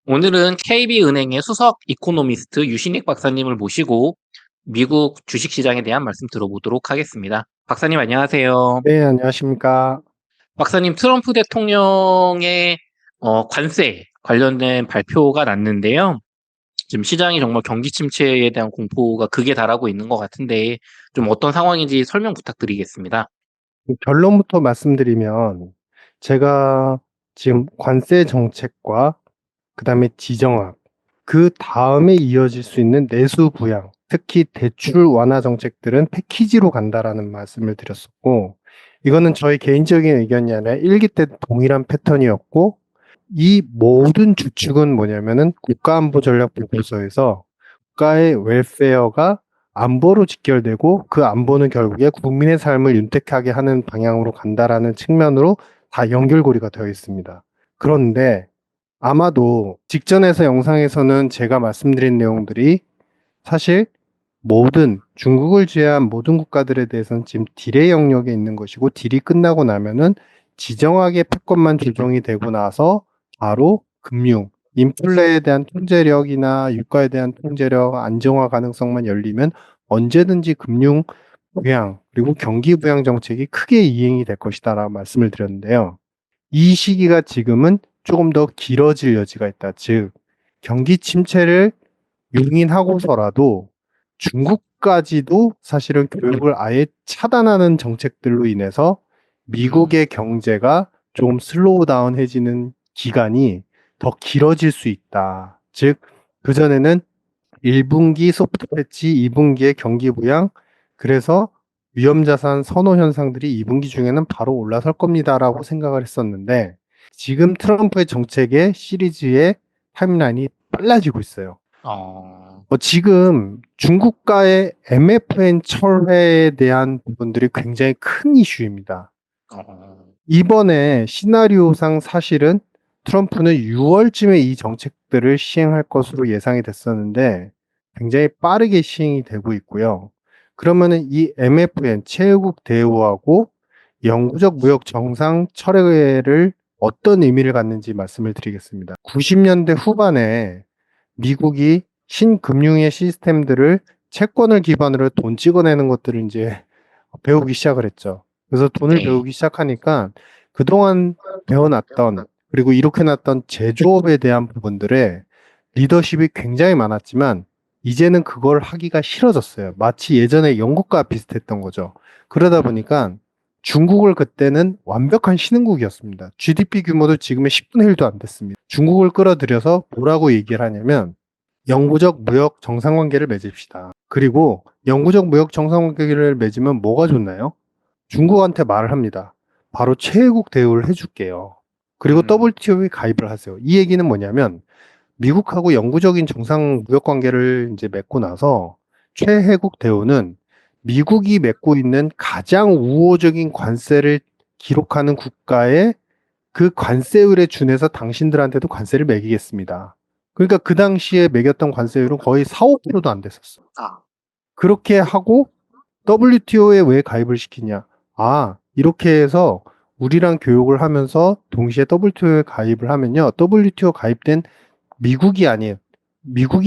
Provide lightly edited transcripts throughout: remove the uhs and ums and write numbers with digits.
오늘은 KB은행의 수석 이코노미스트 유신익 박사님을 모시고 미국 주식시장에 대한 말씀 들어보도록 하겠습니다. 박사님 안녕하세요. 네, 안녕하십니까. 박사님 트럼프 대통령의 관세 관련된 발표가 났는데요. 지금 시장이 정말 경기 침체에 대한 공포가 극에 달하고 있는 것 같은데 좀 어떤 상황인지 설명 부탁드리겠습니다. 결론부터 말씀드리면 제가 지금 관세 정책과 그다음에 지정학, 그 다음에 이어질 수 있는 내수 부양, 특히 대출 완화 정책들은 패키지로 간다라는 말씀을 드렸었고, 이거는 저희 개인적인 의견이 아니라 일기 때 동일한 패턴이었고, 이 모든 주축은 뭐냐면은 국가안보전략보고서에서 국가의 웰페어가 안보로 직결되고 그 안보는 결국에 국민의 삶을 윤택하게 하는 방향으로 간다라는 측면으로 다 연결고리가 되어 있습니다. 그런데 아마도 직전에서 영상에서는 제가 말씀드린 내용들이 사실 모든 중국을 제외한 모든 국가들에 대해서는 지금 딜의 영역에 있는 것이고 딜이 끝나고 나면은 지정학의 패권만 조정이 되고 나서 바로 금융, 인플레에 대한 통제력이나 유가에 대한 통제력, 안정화 가능성만 열리면 언제든지 금융 부양 그리고 경기 부양 정책이 크게 이행이 될 것이다라고 말씀을 드렸는데요. 이 시기가 지금은 조금 더 길어질 여지가 있다. 즉, 경기 침체를 용인하고서라도 중국까지도 사실은 교육을 아예 차단하는 정책들로 인해서 미국의 경제가 좀 슬로우 다운해지는 기간이 더 길어질 수 있다. 즉, 그전에는 1분기 소프트 패치, 2분기의 경기 부양, 그래서 위험자산 선호 현상들이 2분기 중에는 바로 올라설 겁니다라고 생각을 했었는데 지금 트럼프의 정책의 시리즈의 타임라인이 빨라지고 있어요. 어, 지금 중국과의 MFN 철회에 대한 부분들이 굉장히 큰 이슈입니다. 어, 이번에 시나리오상 사실은 트럼프는 6월쯤에 이 정책들을 시행할 것으로 예상이 됐었는데 굉장히 빠르게 시행이 되고 있고요. 그러면은 이 MFN 최애국 대우하고 영구적 무역 정상 철회를 어떤 의미를 갖는지 말씀을 드리겠습니다. 90년대 후반에 미국이 신금융의 시스템들을 채권을 기반으로 돈 찍어내는 것들을 이제 배우기 시작을 했죠. 그래서 돈을 네. 배우기 시작하니까 그동안 배워놨던 그리고 이렇게 놨던 제조업에 대한 부분들에 리더십이 굉장히 많았지만 이제는 그걸 하기가 싫어졌어요. 마치 예전에 영국과 비슷했던 거죠. 그러다 보니까 중국을 그때는 완벽한 신흥국이었습니다. GDP 규모도 지금의 10분의 1도 안 됐습니다. 중국을 끌어들여서 뭐라고 얘기를 하냐면 영구적 무역 정상관계를 맺읍시다. 그리고 영구적 무역 정상관계를 맺으면 뭐가 좋나요? 중국한테 말을 합니다. 바로 최애국 대우를 해줄게요. 그리고 음, WTO에 가입을 하세요. 이 얘기는 뭐냐면 미국하고 영구적인 정상 무역 관계를 이제 맺고 나서 최혜국 대우는 미국이 맺고 있는 가장 우호적인 관세를 기록하는 국가의 그 관세율에 준해서 당신들한테도 관세를 매기겠습니다. 그러니까 그 당시에 매겼던 관세율은 거의 4, 5%도 안 됐었어. 아, 그렇게 하고 WTO에 왜 가입을 시키냐? 아, 이렇게 해서 우리랑 교육을 하면서 동시에 WTO에 가입을 하면요. WTO 가입된 미국이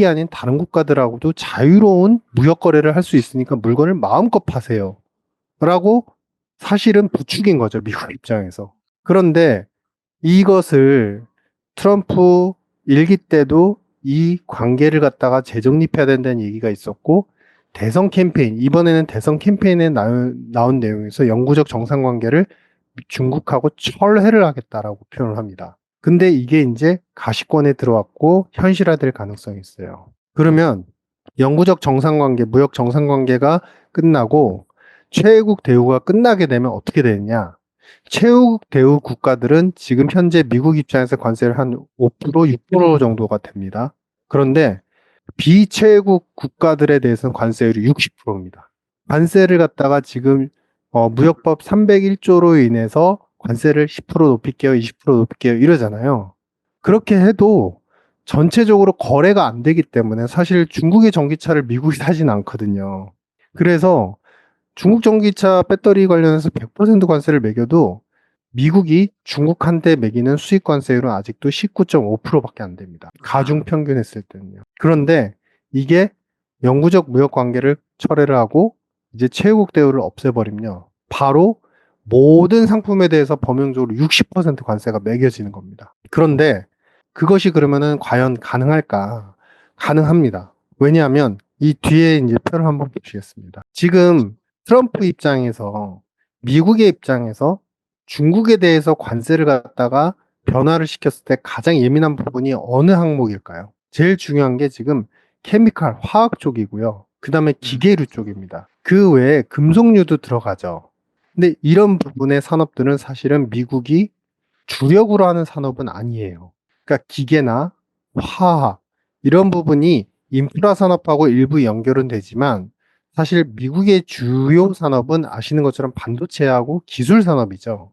아닌 다른 국가들하고도 자유로운 무역 거래를 할 수 있으니까 물건을 마음껏 파세요. 라고 사실은 부추긴 거죠. 미국 입장에서. 그런데 이것을 트럼프 일기 때도 이 관계를 갖다가 재정립해야 된다는 얘기가 있었고, 대선 캠페인, 이번에는 대선 캠페인에 나온 내용에서 영구적 정상 관계를 중국하고 철회를 하겠다라고 표현을 합니다. 근데 이게 이제 가시권에 들어왔고 현실화될 가능성이 있어요. 그러면 영구적 정상관계, 무역 정상관계가 끝나고 최애국 대우가 끝나게 되면 어떻게 되느냐? 최애국 대우 국가들은 지금 현재 미국 입장에서 관세를 한 5%, 6% 정도가 됩니다. 그런데 비최애국 국가들에 대해서는 관세율이 60%입니다. 관세를 갖다가 지금 무역법 301조로 인해서 관세를 10% 높일게요, 20% 높일게요 이러잖아요. 그렇게 해도 전체적으로 거래가 안 되기 때문에 사실 중국의 전기차를 미국이 사진 않거든요. 그래서 중국 전기차 배터리 관련해서 100% 관세를 매겨도 미국이 중국한테 매기는 수입 관세율은 아직도 19.5%밖에 안 됩니다. 가중 평균했을 때는요. 그런데 이게 영구적 무역 관계를 철회를 하고 이제 최고국 대우를 없애버리면요. 바로 모든 상품에 대해서 범용적으로 60% 관세가 매겨지는 겁니다. 그런데 그것이 그러면은 과연 가능할까? 가능합니다. 왜냐하면 이 뒤에 이제 표를 한번 보시겠습니다. 지금 트럼프 입장에서 미국의 입장에서 중국에 대해서 관세를 갖다가 변화를 시켰을 때 가장 예민한 부분이 어느 항목일까요? 제일 중요한 게 지금 케미칼, 화학 쪽이고요. 그 다음에 기계류 쪽입니다. 그 외에 금속류도 들어가죠. 근데 이런 부분의 산업들은 사실은 미국이 주력으로 하는 산업은 아니에요. 그러니까 기계나 화학, 이런 부분이 인프라 산업하고 일부 연결은 되지만 사실 미국의 주요 산업은 아시는 것처럼 반도체하고 기술 산업이죠.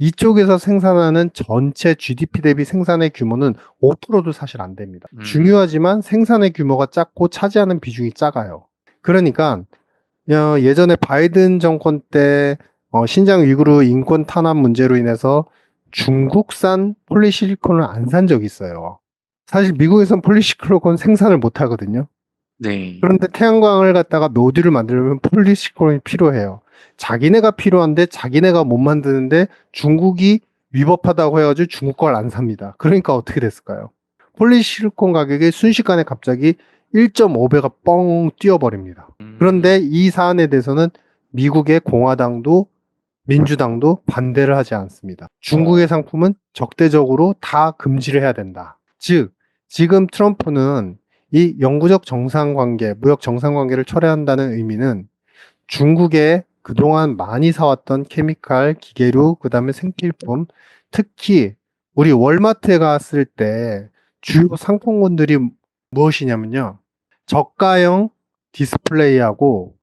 이쪽에서 생산하는 전체 GDP 대비 생산의 규모는 5%도 사실 안 됩니다. 중요하지만 생산의 규모가 작고 차지하는 비중이 작아요. 그러니까 예전에 바이든 정권 때 신장 위구르 인권 탄압 문제로 인해서 중국산 폴리실리콘을 안 산 적이 있어요. 사실 미국에선 폴리실리콘 생산을 못 하거든요. 네. 그런데 태양광을 갖다가 모듈을 만들려면 폴리시리콘이 필요해요. 자기네가 필요한데 자기네가 못 만드는데 중국이 위법하다고 해가지고 중국 걸 안 삽니다. 그러니까 어떻게 됐을까요? 폴리시리콘 가격이 순식간에 갑자기 1.5배가 뻥 뛰어버립니다. 그런데 이 사안에 대해서는 미국의 공화당도 민주당도 반대를 하지 않습니다. 중국의 상품은 적대적으로 다 금지를 해야 된다. 즉, 지금 트럼프는 이 영구적 정상관계, 무역 정상관계를 철회한다는 의미는 중국에 그동안 많이 사왔던 케미칼, 기계류, 그 다음에 생필품, 특히 우리 월마트에 갔을 때 주요 상품군들이 무엇이냐면요. 저가형 디스플레이하고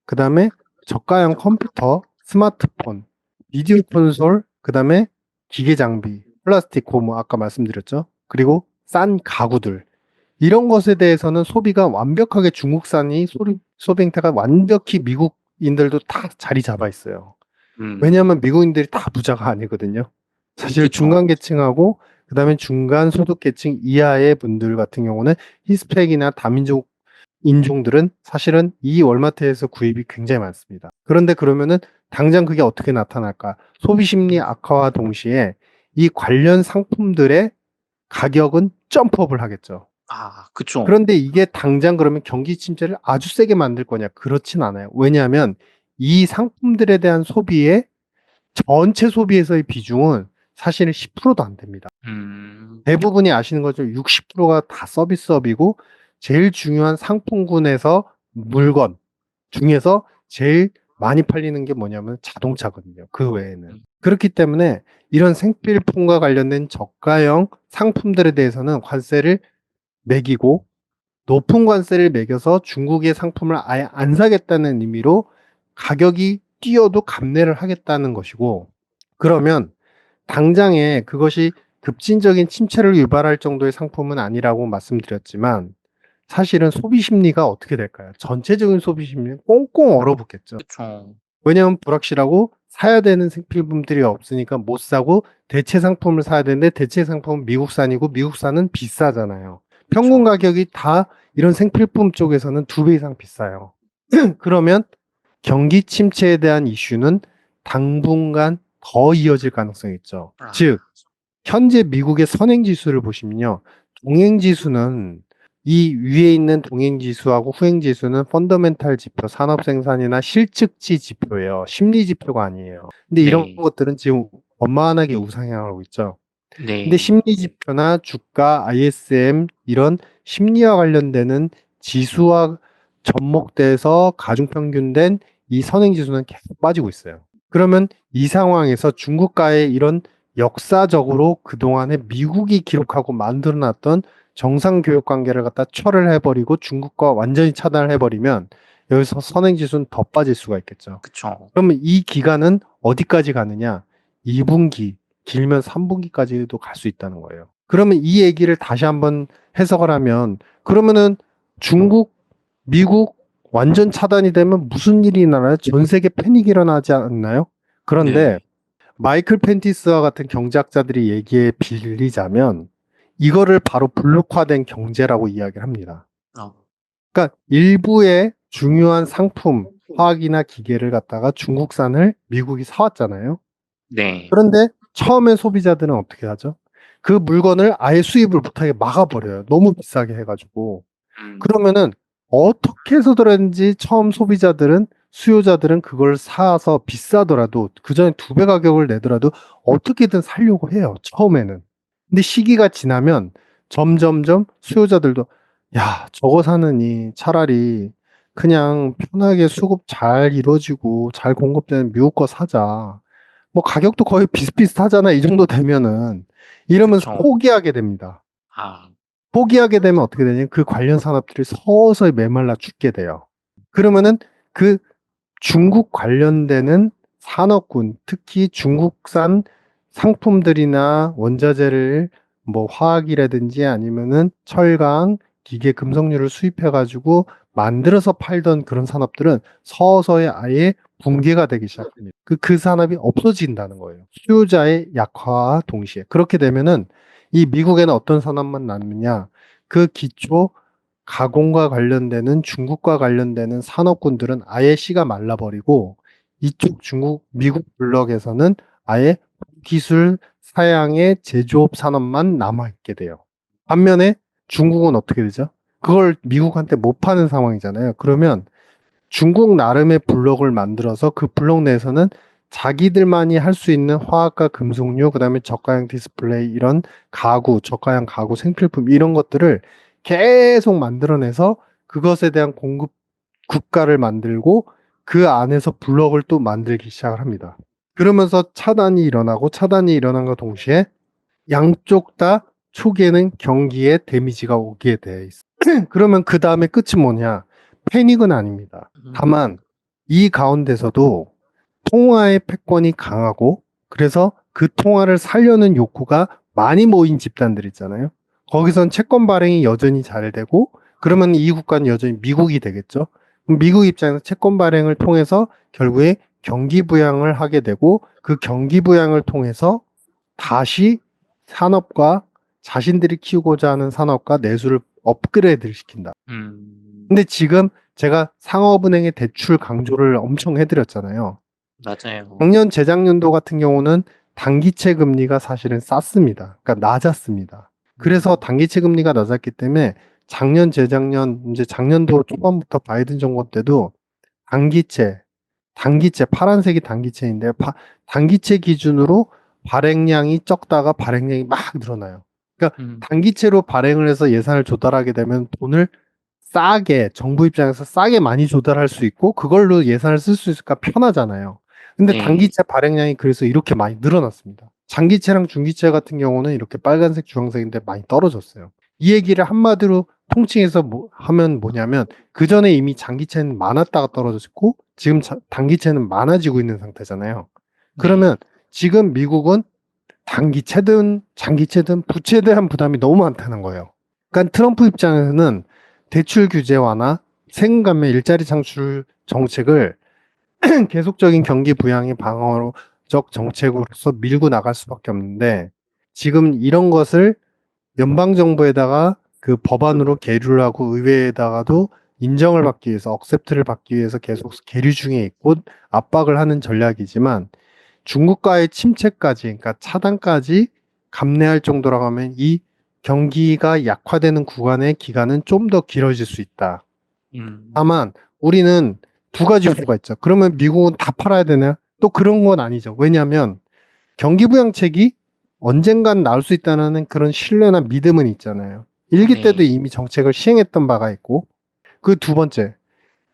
그 다음에 저가형 컴퓨터, 스마트폰, 비디오 콘솔, 그 다음에 기계 장비, 플라스틱 고무 아까 말씀드렸죠. 그리고 싼 가구들. 이런 것에 대해서는 소비가 완벽하게 중국산이 소비 행태가 완벽히 미국인들도 다 자리 잡아 있어요. 왜냐하면 미국인들이 다 부자가 아니거든요. 사실 그쵸. 중간 계층하고 그다음에 중간 소득 계층 이하의 분들 같은 경우는 히스패닉이나 다민족 인종들은 사실은 이 월마트에서 구입이 굉장히 많습니다. 그런데 그러면은 당장 그게 어떻게 나타날까? 소비 심리 악화와 동시에 이 관련 상품들의 가격은 점프업을 하겠죠. 그쵸. 그런데 이게 당장 그러면 경기 침체를 아주 세게 만들 거냐? 그렇진 않아요. 왜냐하면 이 상품들에 대한 소비의 전체 소비에서의 비중은 사실은 10%도 안 됩니다. 대부분이 아시는 것처럼 60%가 다 서비스업이고 제일 중요한 상품군에서 물건 중에서 제일 많이 팔리는 게 뭐냐면 자동차거든요. 그 외에는. 그렇기 때문에 이런 생필품과 관련된 저가형 상품들에 대해서는 관세를 매기고 높은 관세를 매겨서 중국의 상품을 아예 안 사겠다는 의미로 가격이 뛰어도 감내를 하겠다는 것이고, 그러면 당장에 그것이 급진적인 침체를 유발할 정도의 상품은 아니라고 말씀드렸지만, 사실은 소비 심리가 어떻게 될까요? 전체적인 소비 심리는 꽁꽁 얼어붙겠죠. 그쵸. 왜냐하면 불확실하고 사야 되는 생필품들이 없으니까 못 사고 대체 상품을 사야 되는데 대체 상품은 미국산이고 미국산은 비싸잖아요. 평균 가격이 다 이런 생필품 쪽에서는 2배 이상 비싸요. 그러면 경기 침체에 대한 이슈는 당분간 더 이어질 가능성이 있죠. 즉, 현재 미국의 선행지수를 보시면요. 동행지수는 이 위에 있는 동행지수하고 후행지수는 펀더멘탈 지표, 산업생산이나 실측지 지표예요. 심리지표가 아니에요. 근데 이런 네. 것들은 지금 원만하게 우상향하고 있죠. 근데 네. 심리지표나 주가, ISM 이런 심리와 관련되는 지수와 접목돼서 가중평균된 이 선행지수는 계속 빠지고 있어요. 그러면 이 상황에서 중국과의 이런 역사적으로 그동안에 미국이 기록하고 만들어놨던 정상교역 관계를 갖다 철을 해버리고 중국과 완전히 차단을 해버리면 여기서 선행지수는 더 빠질 수가 있겠죠. 그쵸. 그러면 이 기간은 어디까지 가느냐? 2분기, 길면 3분기까지도 갈 수 있다는 거예요. 그러면 이 얘기를 다시 한번 해석을 하면 그러면은 중국, 미국 완전 차단이 되면 무슨 일이 일어나요? 전 세계 패닉이 일어나지 않나요? 그런데 네. 마이클 펜티스와 같은 경제학자들이 얘기에 빌리자면 이거를 바로 블록화된 경제라고 이야기를 합니다. 어, 그러니까 일부의 중요한 상품, 화학이나 기계를 갖다가 중국산을 미국이 사왔잖아요. 네. 그런데 처음에 소비자들은 어떻게 하죠? 그 물건을 아예 수입을 못하게 막아버려요. 너무 비싸게 해가지고. 음, 그러면은 어떻게 해서든지 처음 소비자들은 수요자들은 그걸 사서 비싸더라도 그 전에 2배 가격을 내더라도 어떻게든 사려고 해요. 처음에는. 근데 시기가 지나면 점점점 수요자들도 야, 저거 사느니 차라리 그냥 편하게 수급 잘 이루어지고 잘 공급되는 미국 거 사자. 뭐 가격도 거의 비슷비슷하잖아. 이 정도 되면은 이러면서 그쵸. 포기하게 됩니다. 아, 포기하게 되면 어떻게 되냐면 그 관련 산업들이 서서히 메말라 죽게 돼요. 그러면은 그 중국 관련되는 산업군, 특히 중국산 상품들이나 원자재를 뭐 화학이라든지 아니면은 철강, 기계, 금속류를 수입해가지고 만들어서 팔던 그런 산업들은 서서히 아예 붕괴가 되기 시작합니다. 그 산업이 없어진다는 거예요. 수요자의 약화와 동시에. 그렇게 되면은 이 미국에는 어떤 산업만 남느냐? 그 기초 가공과 관련되는 중국과 관련되는 산업군들은 아예 씨가 말라버리고 이쪽 중국, 미국 블록에서는 아예 기술 사양의 제조업 산업만 남아있게 돼요. 반면에 중국은 어떻게 되죠? 그걸 미국한테 못 파는 상황이잖아요. 그러면 중국 나름의 블록을 만들어서 그 블록 내에서는 자기들만이 할 수 있는 화학과 금속류, 그다음에 저가형 디스플레이 이런 가구, 저가형 가구 생필품 이런 것들을 계속 만들어내서 그것에 대한 공급 국가를 만들고 그 안에서 블록을 또 만들기 시작을 합니다. 그러면서 차단이 일어나고 차단이 일어난과 동시에 양쪽 다 초기에는 경기에 데미지가 오게 돼 있어요. 그러면 그 다음에 끝이 뭐냐? 패닉은 아닙니다. 음, 다만 이 가운데서도 통화의 패권이 강하고 그래서 그 통화를 살려는 욕구가 많이 모인 집단들 있잖아요. 거기선 채권 발행이 여전히 잘 되고 그러면 이 국가는 여전히 미국이 되겠죠. 그럼 미국 입장에서 채권 발행을 통해서 결국에 경기 부양을 하게 되고 그 경기 부양을 통해서 다시 산업과 자신들이 키우고자 하는 산업과 내수를 업그레이드를 시킨다. 음, 근데 지금 제가 상업은행의 대출 강조를 엄청 해드렸잖아요. 맞아요. 작년, 재작년도 같은 경우는 단기채 금리가 사실은 쌌습니다. 그러니까 낮았습니다. 그래서 음, 단기채 금리가 낮았기 때문에 작년, 재작년, 이제 작년도 초반부터 바이든 정권 때도 단기채, 단기채, 파란색이 단기채인데, 단기채 기준으로 발행량이 적다가 발행량이 막 늘어나요. 그러니까 음, 단기채로 발행을 해서 예산을 조달하게 되면 돈을 싸게, 정부 입장에서 싸게 많이 조달할 수 있고, 그걸로 예산을 쓸 수 있으니까 편하잖아요. 근데 네. 단기채 발행량이 그래서 이렇게 많이 늘어났습니다. 장기채랑 중기채 같은 경우는 이렇게 빨간색, 주황색인데 많이 떨어졌어요. 이 얘기를 한마디로 통칭해서 하면 뭐냐면, 그 전에 이미 장기채는 많았다가 떨어졌고, 지금 단기채는 많아지고 있는 상태잖아요. 네. 그러면 지금 미국은 단기채든 장기채든 부채에 대한 부담이 너무 많다는 거예요. 그러니까 트럼프 입장에서는 대출 규제 완화, 세금 감면, 일자리 창출 정책을 계속적인 경기 부양의 방어적 정책으로서 밀고 나갈 수밖에 없는데 지금 이런 것을 연방정부에다가 그 법안으로 계류를 하고 의회에다가도 인정을 받기 위해서, 억셉트를 받기 위해서 계속 계류 중에 있고 압박을 하는 전략이지만 중국과의 침체까지, 그러니까 차단까지 감내할 정도라고 하면 이 경기가 약화되는 구간의 기간은 좀 더 길어질 수 있다. 음, 다만 우리는 2가지 요소가 있죠. 그러면 미국은 다 팔아야 되나? 또 그런 건 아니죠. 왜냐하면 경기부양책이 언젠간 나올 수 있다는 그런 신뢰나 믿음은 있잖아요. 일기 때도 네. 이미 정책을 시행했던 바가 있고, 그 2번째,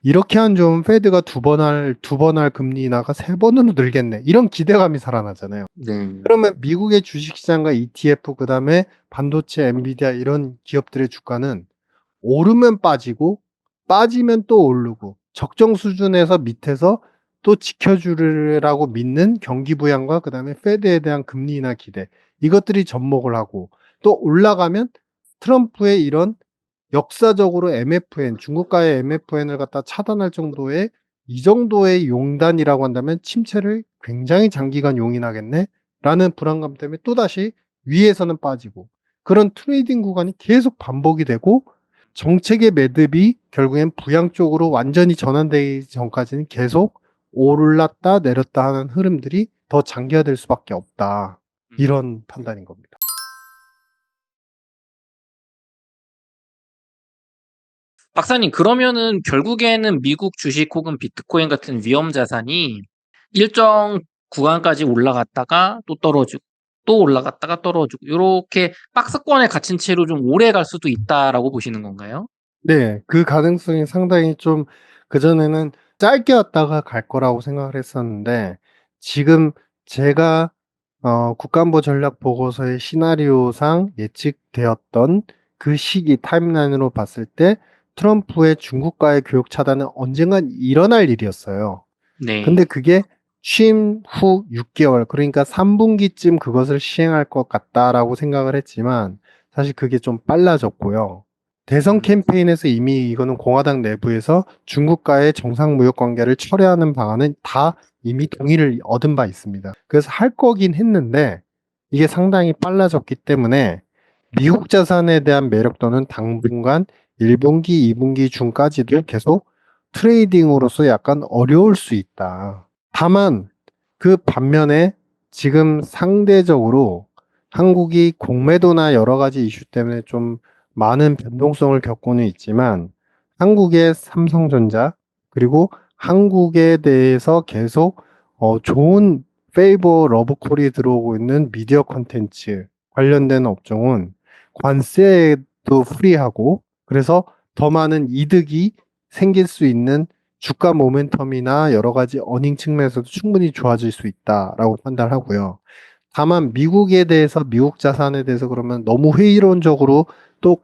이렇게 한 좀 페드가 2번 할 금리 인하가 3번으로 늘겠네. 이런 기대감이 살아나잖아요. 네. 그러면 미국의 주식시장과 ETF, 그 다음에 반도체, 엔비디아 이런 기업들의 주가는 오르면 빠지고, 빠지면 또 오르고, 적정 수준에서 밑에서 또 지켜주리라고 믿는 경기 부양과 그 다음에 페드에 대한 금리 인하 기대. 이것들이 접목을 하고, 또 올라가면 트럼프의 이런 역사적으로 MFN, 중국과의 MFN을 갖다 차단할 정도의 이 정도의 용단이라고 한다면 침체를 굉장히 장기간 용인하겠네? 라는 불안감 때문에 또다시 위에서는 빠지고 그런 트레이딩 구간이 계속 반복이 되고 정책의 매듭이 결국엔 부양 쪽으로 완전히 전환되기 전까지는 계속 올랐다 내렸다 하는 흐름들이 더 장기화될 수밖에 없다. 이런 판단인 겁니다. 박사님, 그러면은 결국에는 미국 주식 혹은 비트코인 같은 위험 자산이 일정 구간까지 올라갔다가 또 떨어지고 또 올라갔다가 떨어지고 이렇게 박스권에 갇힌 채로 좀 오래 갈 수도 있다라고 보시는 건가요? 네, 그 가능성이 상당히 좀 그전에는 짧게 왔다가 갈 거라고 생각을 했었는데 지금 제가 국가안보 전략 보고서의 시나리오상 예측되었던 그 시기 타임라인으로 봤을 때 트럼프의 중국과의 교역 차단은 언젠간 일어날 일이었어요. 근데 네. 그게 취임 후 6개월, 그러니까 3분기쯤 그것을 시행할 것 같다라고 생각을 했지만 사실 그게 좀 빨라졌고요. 대선 음, 캠페인에서 이미 이거는 공화당 내부에서 중국과의 정상 무역 관계를 철회하는 방안은 다 이미 동의를 얻은 바 있습니다. 그래서 할 거긴 했는데 이게 상당히 빨라졌기 때문에 미국 자산에 대한 매력도는 당분간 1분기, 2분기 중까지도 계속 트레이딩으로서 약간 어려울 수 있다. 다만 그 반면에 지금 상대적으로 한국이 공매도나 여러 가지 이슈 때문에 좀 많은 변동성을 겪고는 있지만 한국의 삼성전자 그리고 한국에 대해서 계속 좋은 페이버 러브콜이 들어오고 있는 미디어 콘텐츠 관련된 업종은 관세도 프리하고 그래서 더 많은 이득이 생길 수 있는 주가 모멘텀이나 여러 가지 어닝 측면에서도 충분히 좋아질 수 있다라고 판단하고요. 다만 미국에 대해서 미국 자산에 대해서 그러면 너무 회의론적으로 또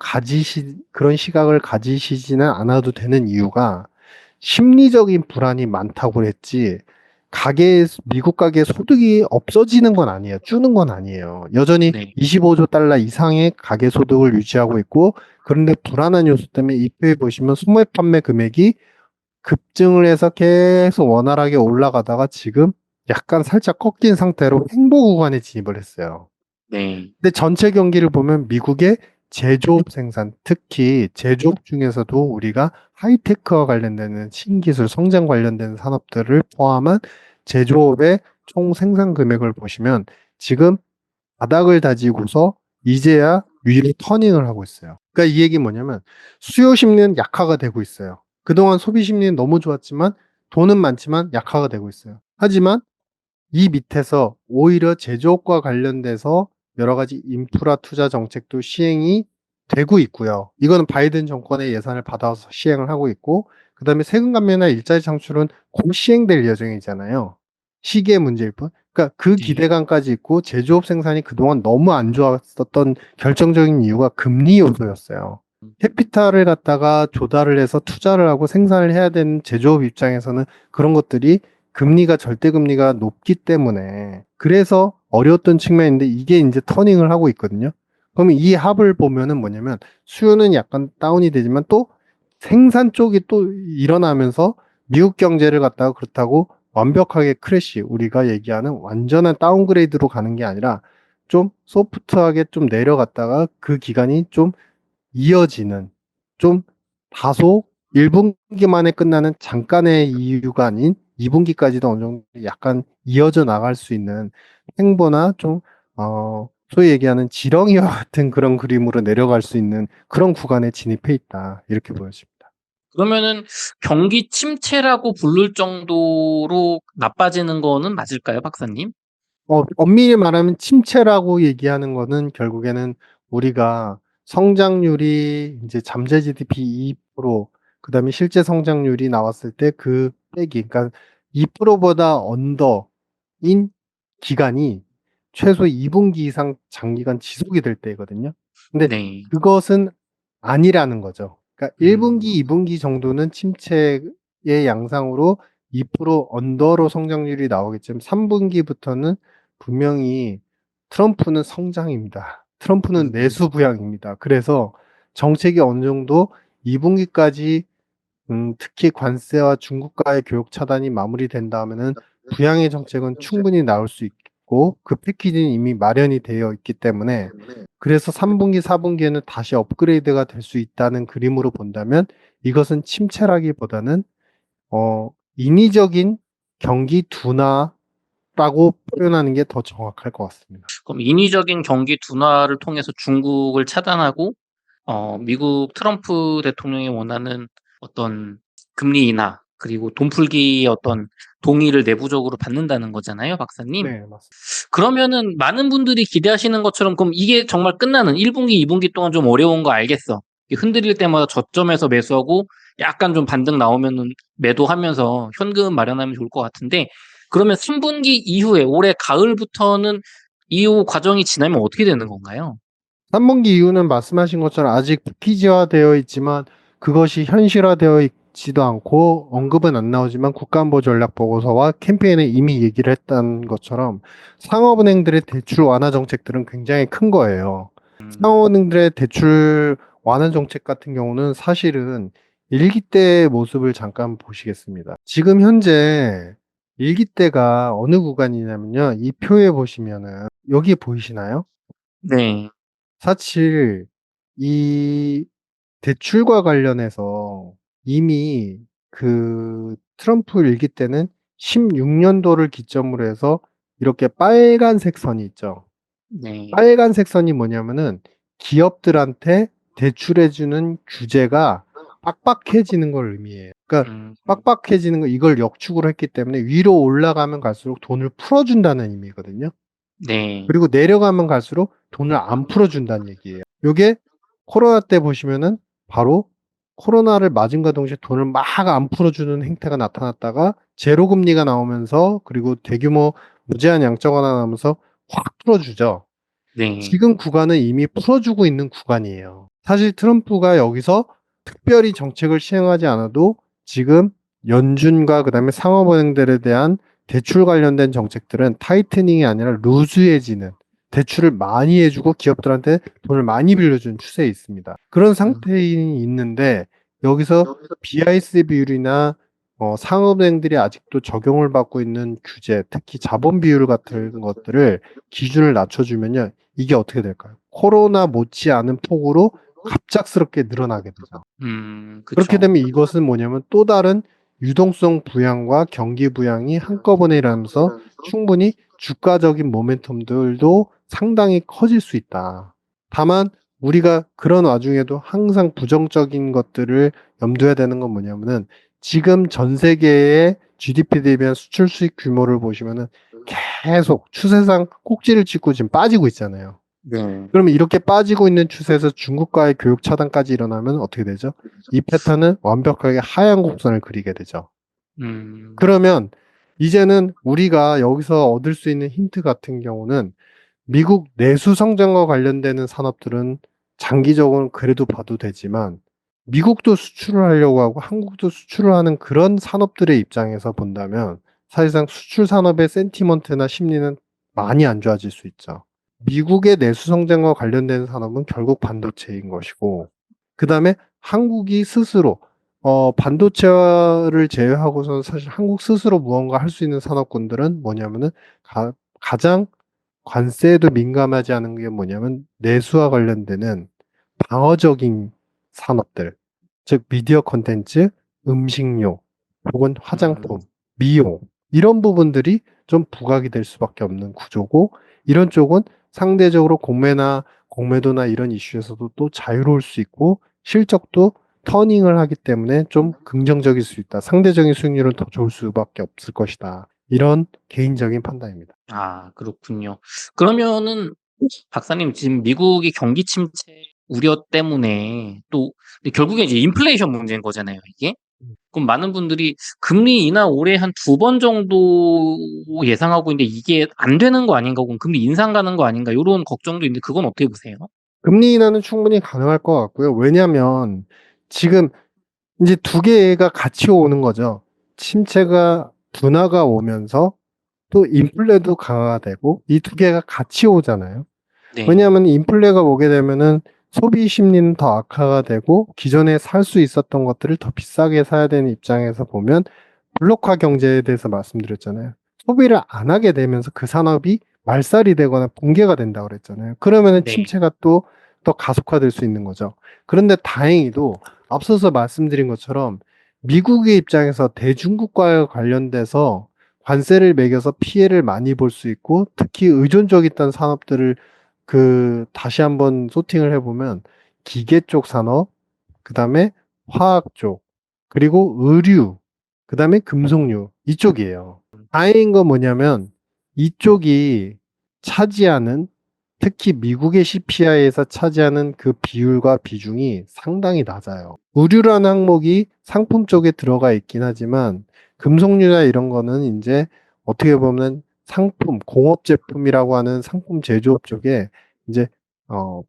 그런 시각을 가지시지는 않아도 되는 이유가 심리적인 불안이 많다고 그랬지 미국 가계 소득이 없어지는 건 아니에요. 주는 건 아니에요. 여전히 네. 25조 달러 이상의 가계 소득을 유지하고 있고 그런데 불안한 요소 때문에 이표에 보시면 소매 판매 금액이 급증을 해서 계속 원활하게 올라가다가 지금 약간 살짝 꺾인 상태로 횡보 구간에 진입을 했어요. 네. 근데 전체 경기를 보면 미국의 제조업 생산, 특히 제조업 중에서도 우리가 하이테크와 관련되는 신기술, 성장 관련된 산업들을 포함한 제조업의 총 생산 금액을 보시면 지금 바닥을 다지고서 이제야 위로 터닝을 하고 있어요. 그러니까 이 얘기 뭐냐면 수요 심리는 약화가 되고 있어요. 그동안 소비 심리는 너무 좋았지만 돈은 많지만 약화가 되고 있어요. 하지만 이 밑에서 오히려 제조업과 관련돼서 여러 가지 인프라 투자 정책도 시행이 되고 있고요. 이거는 바이든 정권의 예산을 받아서 시행을 하고 있고, 그 다음에 세금 감면이나 일자리 창출은 곧 시행될 예정이잖아요. 시기의 문제일 뿐. 그러니까 그 네. 기대감까지 있고, 제조업 생산이 그동안 너무 안 좋았었던 결정적인 이유가 금리 요소였어요. 캐피탈을 갖다가 조달을 해서 투자를 하고 생산을 해야 되는 제조업 입장에서는 그런 것들이 금리가 절대금리가 높기 때문에 그래서 어려웠던 측면인데 이게 이제 터닝을 하고 있거든요. 그러면 이 합을 보면은 뭐냐면 수요는 약간 다운이 되지만 또 생산 쪽이 또 일어나면서 미국 경제를 갖다가 그렇다고 완벽하게 크래시, 우리가 얘기하는 완전한 다운그레이드로 가는 게 아니라 좀 소프트하게 좀 내려갔다가 그 기간이 좀 이어지는 좀 다소 1분기 만에 끝나는 잠깐의 이유가 아닌 2분기까지도 어느 정도 약간 이어져 나갈 수 있는 횡보나 좀, 소위 얘기하는 지렁이와 같은 그런 그림으로 내려갈 수 있는 그런 구간에 진입해 있다. 이렇게 보여집니다. 그러면은 경기 침체라고 부를 정도로 나빠지는 거는 맞을까요, 박사님? 엄밀히 말하면 침체라고 얘기하는 거는 결국에는 우리가 성장률이 이제 잠재 GDP 2%, 그다음에 실제 성장률이 나왔을 때 그 빼기, 그러니까 2%보다 언더인 기간이 최소 2분기 이상 장기간 지속이 될 때거든요. 근데 네. 그것은 아니라는 거죠. 그러니까 음, 1분기, 2분기 정도는 침체의 양상으로 2% 언더로 성장률이 나오겠지만 3분기부터는 분명히 트럼프는 성장입니다. 트럼프는 음, 내수 부양입니다. 그래서 정책이 어느 정도 2분기까지 특히 관세와 중국과의 교역 차단이 마무리된다면은 부양의 정책은 충분히 나올 수 있고 그 패키지는 이미 마련이 되어 있기 때문에 그래서 3분기, 4분기에는 다시 업그레이드가 될 수 있다는 그림으로 본다면 이것은 침체라기보다는 인위적인 경기 둔화라고 표현하는 게 더 정확할 것 같습니다. 그럼 인위적인 경기 둔화를 통해서 중국을 차단하고 미국 트럼프 대통령이 원하는 어떤 금리 인하 그리고 돈 풀기의 어떤 동의를 내부적으로 받는다는 거잖아요, 박사님. 네, 맞습니다. 그러면은 많은 분들이 기대하시는 것처럼 그럼 이게 정말 끝나는 1분기, 2분기 동안 좀 어려운 거 알겠어. 흔들릴 때마다 저점에서 매수하고 약간 좀 반등 나오면은 매도하면서 현금 마련하면 좋을 것 같은데 그러면 3분기 이후에 올해 가을부터는 이 과정이 지나면 어떻게 되는 건가요? 3분기 이후는 말씀하신 것처럼 아직 패키지화되어 있지만 그것이 현실화되어 있지도 않고 언급은 안 나오지만 국가안보 전략 보고서와 캠페인에 이미 얘기를 했던 것처럼 상업은행들의 대출 완화 정책들은 굉장히 큰 거예요. 음, 상업은행들의 대출 완화 정책 같은 경우는 사실은 일기 때의 모습을 잠깐 보시겠습니다. 지금 현재 일기 때가 어느 구간이냐면요. 이 표에 보시면은 여기 보이시나요? 네, 사실 이 대출과 관련해서 이미 그 트럼프 일기 때는 16년도를 기점으로 해서 이렇게 빨간색 선이 있죠. 네, 빨간색 선이 뭐냐면은 기업들한테 대출해주는 규제가 빡빡해지는 걸 의미해요. 그러니까 음, 빡빡해지는 거 이걸 역축으로 했기 때문에 위로 올라가면 갈수록 돈을 풀어준다는 의미거든요. 네, 그리고 내려가면 갈수록 돈을 안 풀어준다는 얘기예요. 요게 코로나 때 보시면은 바로 코로나를 맞은과 동시에 돈을 막 안 풀어주는 행태가 나타났다가 제로 금리가 나오면서 그리고 대규모 무제한 양적완화 나오면서 확 풀어주죠. 네, 지금 구간은 이미 풀어주고 있는 구간이에요. 사실 트럼프가 여기서 특별히 정책을 시행하지 않아도 지금 연준과 그다음에 상업은행들에 대한 대출 관련된 정책들은 타이트닝이 아니라 루즈해지는 대출을 많이 해주고 기업들한테 돈을 많이 빌려주는 추세에 있습니다. 그런 음, 상태에 있는데 여기서 BIC 비율이나 상업은행들이 아직도 적용을 받고 있는 규제, 특히 자본 비율 같은 것들을 기준을 낮춰주면요. 이게 어떻게 될까요? 코로나 못지않은 폭으로 갑작스럽게 늘어나게 되죠. 그렇게 그쵸. 되면 이것은 뭐냐면 또 다른 유동성 부양과 경기 부양이 한꺼번에 일어나면서 충분히 주가적인 모멘텀들도 상당히 커질 수 있다. 다만 우리가 그런 와중에도 항상 부정적인 것들을 염두에 되는 건 뭐냐면은 지금 전 세계의 GDP 대비한 수출 수입 규모를 보시면은 계속 추세상 꼭지를 찍고 지금 빠지고 있잖아요. 네, 그러면 이렇게 빠지고 있는 추세에서 중국과의 교육 차단까지 일어나면 어떻게 되죠? 이 패턴은 완벽하게 하향 곡선을 그리게 되죠. 음, 그러면 이제는 우리가 여기서 얻을 수 있는 힌트 같은 경우는 미국 내수 성장과 관련되는 산업들은 장기적으로는 그래도 봐도 되지만 미국도 수출을 하려고 하고 한국도 수출을 하는 그런 산업들의 입장에서 본다면 사실상 수출 산업의 센티먼트나 심리는 많이 안 좋아질 수 있죠. 미국의 내수 성장과 관련된 산업은 결국 반도체인 것이고 그다음에 한국이 스스로 반도체를 제외하고서는 사실 한국 스스로 무언가 할 수 있는 산업군들은 뭐냐면은 가장 관세에도 민감하지 않은 게 뭐냐면 내수와 관련되는 방어적인 산업들, 즉 미디어 콘텐츠, 음식료, 혹은 화장품, 음, 미용 이런 부분들이 좀 부각이 될 수밖에 없는 구조고 이런 쪽은 상대적으로 공매도나 이런 이슈에서도 또 자유로울 수 있고 실적도 터닝을 하기 때문에 좀 긍정적일 수 있다. 상대적인 수익률은 더 좋을 수밖에 없을 것이다. 이런 개인적인 판단입니다. 그렇군요. 그러면은 박사님 지금 미국이 경기 침체 우려 때문에 또 근데 결국에 이제 인플레이션 문제인 거잖아요, 이게. 그럼 많은 분들이 금리 인하 올해 한 2번 정도 예상하고 있는데 이게 안 되는 거 아닌가, 혹은 금리 인상 가는 거 아닌가 요런 걱정도 있는데 그건 어떻게 보세요? 금리 인하는 충분히 가능할 것 같고요. 왜냐하면 지금 이제 두 개가 같이 오는 거죠. 침체가 둔화가 오면서 또 인플레도 강화되고 이 두 개가 같이 오잖아요. 네. 왜냐하면 인플레가 오게 되면은 소비 심리는 더 악화가 되고 기존에 살 수 있었던 것들을 더 비싸게 사야 되는 입장에서 보면 블록화 경제에 대해서 말씀드렸잖아요. 소비를 안 하게 되면서 그 산업이 말살이 되거나 붕괴가 된다고 그랬잖아요. 그러면은 네. 침체가 또 더 가속화될 수 있는 거죠. 그런데 다행히도 앞서서 말씀드린 것처럼 미국의 입장에서 대중국과에 관련돼서 관세를 매겨서 피해를 많이 볼 수 있고 특히 의존적이던 산업들을 다시 한번 소팅을 해보면 기계 쪽 산업, 그 다음에 화학 쪽, 그리고 의류, 그 다음에 금속류, 이쪽이에요. 다행인 건 뭐냐면 이쪽이 차지하는 특히 미국의 CPI에서 차지하는 그 비율과 비중이 상당히 낮아요. 의류라는 항목이 상품 쪽에 들어가 있긴 하지만 금속류나 이런 거는 이제 어떻게 보면 상품, 공업 제품이라고 하는 상품 제조업 쪽에 이제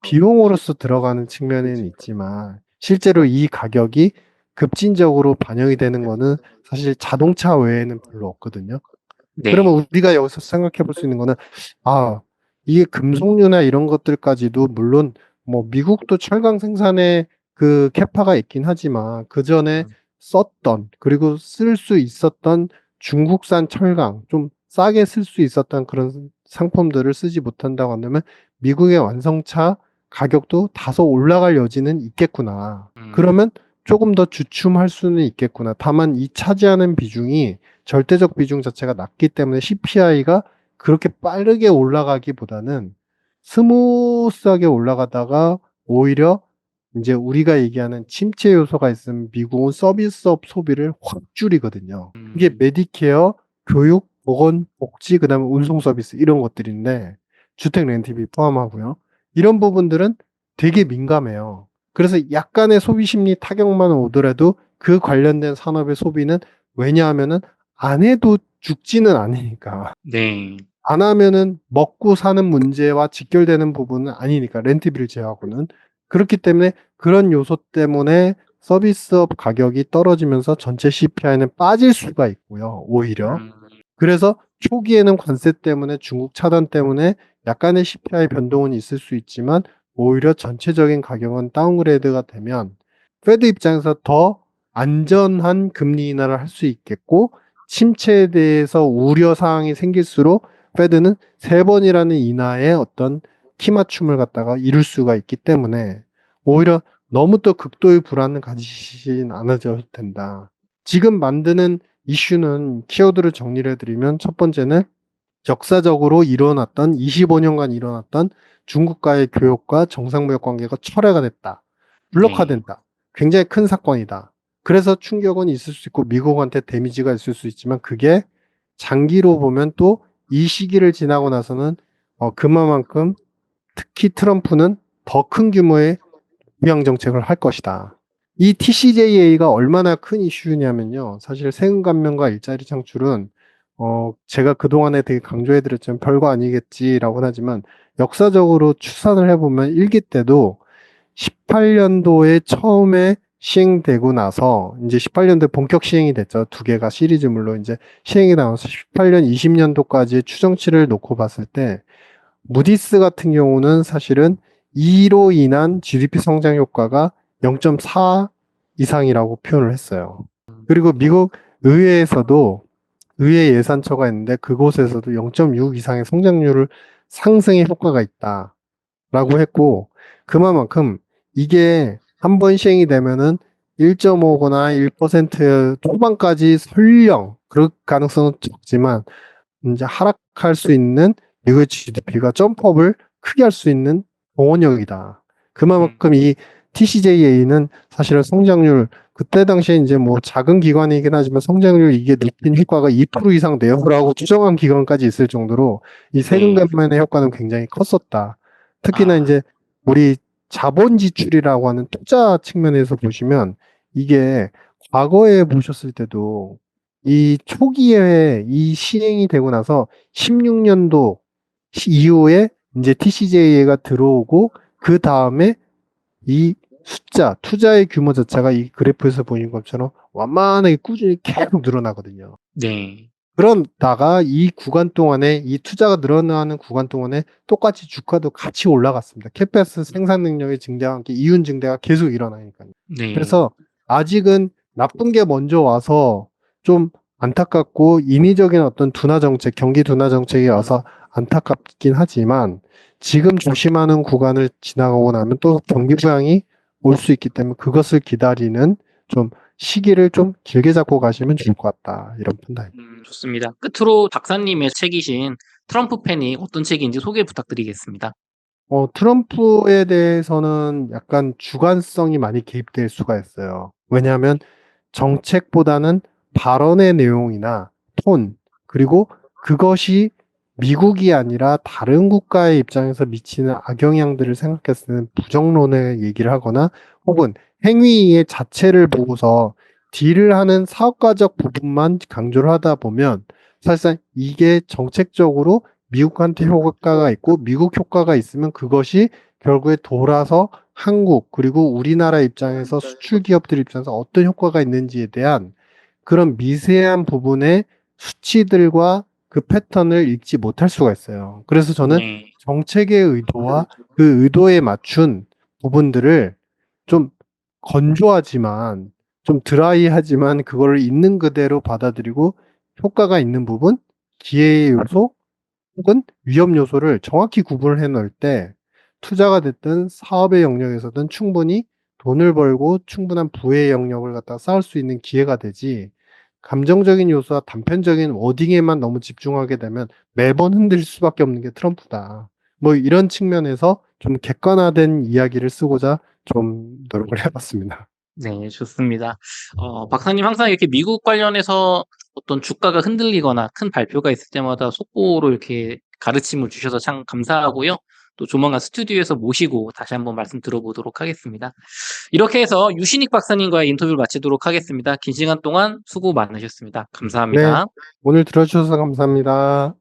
비용으로서 들어가는 측면에는 있지만 실제로 이 가격이 급진적으로 반영이 되는 거는 사실 자동차 외에는 별로 없거든요. 네. 그러면 우리가 여기서 생각해 볼 수 있는 거는, 아, 이게 금속류나 이런 것들까지도 물론 뭐 미국도 철강 생산에 그 캐파가 있긴 하지만 그 전에 썼던 그리고 쓸 수 있었던 중국산 철강 좀 싸게 쓸 수 있었던 그런 상품들을 쓰지 못한다고 한다면 미국의 완성차 가격도 다소 올라갈 여지는 있겠구나. 그러면 조금 더 주춤할 수는 있겠구나. 다만 이 차지하는 비중이 절대적 비중 자체가 낮기 때문에 CPI가 그렇게 빠르게 올라가기보다는 스무스하게 올라가다가 오히려 이제 우리가 얘기하는 침체 요소가 있으면 미국은 서비스업 소비를 확 줄이거든요. 이게 메디케어, 교육, 보건, 복지, 그다음에 운송 서비스 이런 것들인데 주택 렌트비 포함하고요. 이런 부분들은 되게 민감해요. 그래서 약간의 소비 심리 타격만 오더라도 그 관련된 산업의 소비는 왜냐하면은 안 해도 죽지는 않으니까. 네. 안 하면은 먹고 사는 문제와 직결되는 부분은 아니니까, 렌트비를 제외하고는. 그렇기 때문에 그런 요소 때문에 서비스업 가격이 떨어지면서 전체 CPI는 빠질 수가 있고요, 오히려. 음, 그래서 초기에는 관세 때문에 중국 차단 때문에 약간의 CPI 변동은 있을 수 있지만 오히려 전체적인 가격은 다운그레이드가 되면 페드 입장에서 더 안전한 금리 인하를 할 수 있겠고 침체에 대해서 우려 사항이 생길수록 페드는 세 번이라는 인하의 어떤 키 맞춤을 갖다가 이룰 수가 있기 때문에 오히려 너무 또 극도의 불안을 가지진 않아도 된다. 지금 만드는 이슈는 키워드를 정리를 해드리면 첫 번째는 역사적으로 일어났던 25년간 일어났던 중국과의 교역과 정상무역 관계가 철회가 됐다. 네. 블록화된다. 굉장히 큰 사건이다. 그래서 충격은 있을 수 있고 미국한테 데미지가 있을 수 있지만 그게 장기로 보면 또 이 시기를 지나고 나서는 그만큼 특히 트럼프는 더 큰 규모의 무양 정책을 할 것이다. 이 TCJA가 얼마나 큰 이슈냐면요. 사실 세금 감면과 일자리 창출은 제가 그동안에 되게 강조해드렸지만 별거 아니겠지라고는 하지만 역사적으로 추산을 해보면 일기 때도 18년도에 처음에 시행되고 나서 이제 18년도에 본격 시행이 됐죠. 두 개가 시리즈물로 이제 시행이 나와서 18년, 20년도까지의 추정치를 놓고 봤을 때 무디스 같은 경우는 사실은 2로 인한 GDP 성장 효과가 0.4 이상이라고 표현을 했어요. 그리고 미국 의회에서도 의회 예산처가 있는데 그곳에서도 0.6 이상의 성장률을 상승의 효과가 있다라고 했고 그만큼 이게 한 번 시행이 되면은 1.5거나 1% 초반까지 설령 그럴 가능성은 적지만 이제 하락할 수 있는 미국의 GDP가 점프업을 크게 할 수 있는 동원력이다. 그만큼 이 TCJA는 사실은 성장률 그때 당시에 이제 뭐 작은 기관이긴 하지만 성장률 이게 높인 효과가 2% 이상 내요라고 추정한 기관까지 있을 정도로 이 세금 네. 감면의 효과는 굉장히 컸었다. 특히나 아, 이제 우리 자본 지출이라고 하는 투자 측면에서 보시면 이게 과거에 보셨을 때도 이 초기에 이 시행이 되고 나서 16년도 이후에 이제 TCJA가 들어오고 그 다음에 이 숫자, 투자의 규모 자체가 이 그래프에서 보이는 것처럼 완만하게 꾸준히 계속 늘어나거든요. 네. 그러다가 이 구간 동안에 이 투자가 늘어나는 구간 동안에 똑같이 주가도 같이 올라갔습니다. 캐페스 생산 능력의 증대와 함께 이윤 증대가 계속 일어나니까요. 네. 그래서 아직은 나쁜 게 먼저 와서 좀 안타깝고 인위적인 어떤 둔화 정책, 경기 둔화 정책이 와서 안타깝긴 하지만 지금 조심하는 구간을 지나가고 나면 또 경기 부양이 올 수 있기 때문에 그것을 기다리는 좀 시기를 좀 길게 잡고 가시면 좋을 것 같다. 이런 판단입니다. 좋습니다. 끝으로 박사님의 책이신 트럼프 패닉 어떤 책인지 소개 부탁드리겠습니다. 트럼프에 대해서는 약간 주관성이 많이 개입될 수가 있어요. 왜냐하면 정책보다는 발언의 내용이나 톤, 그리고 그것이 미국이 아니라 다른 국가의 입장에서 미치는 악영향들을 생각했을 때는 부정론의 얘기를 하거나 혹은 행위의 자체를 보고서 딜을 하는 사업가적 부분만 강조를 하다 보면 사실상 이게 정책적으로 미국한테 효과가 있고 미국 효과가 있으면 그것이 결국에 돌아서 한국 그리고 우리나라 입장에서 수출 기업들 입장에서 어떤 효과가 있는지에 대한 그런 미세한 부분의 수치들과 그 패턴을 읽지 못할 수가 있어요. 그래서 저는 네. 정책의 의도와 그 의도에 맞춘 부분들을 좀 건조하지만 좀 드라이하지만 그거를 있는 그대로 받아들이고 효과가 있는 부분, 기회의 요소 혹은 위험 요소를 정확히 구분을 해놓을 때 투자가 됐든 사업의 영역에서든 충분히 돈을 벌고 충분한 부의 영역을 갖다 쌓을 수 있는 기회가 되지 감정적인 요소와 단편적인 워딩에만 너무 집중하게 되면 매번 흔들릴 수밖에 없는 게 트럼프다. 뭐 이런 측면에서 좀 객관화된 이야기를 쓰고자 좀 노력을 해봤습니다. 네, 좋습니다. 박사님 항상 이렇게 미국 관련해서 어떤 주가가 흔들리거나 큰 발표가 있을 때마다 속보로 이렇게 가르침을 주셔서 참 감사하고요. 또 조만간 스튜디오에서 모시고 다시 한번 말씀 들어보도록 하겠습니다. 이렇게 해서 유신익 박사님과의 인터뷰를 마치도록 하겠습니다. 긴 시간 동안 수고 많으셨습니다. 네, 감사합니다. 오늘 들어주셔서 감사합니다.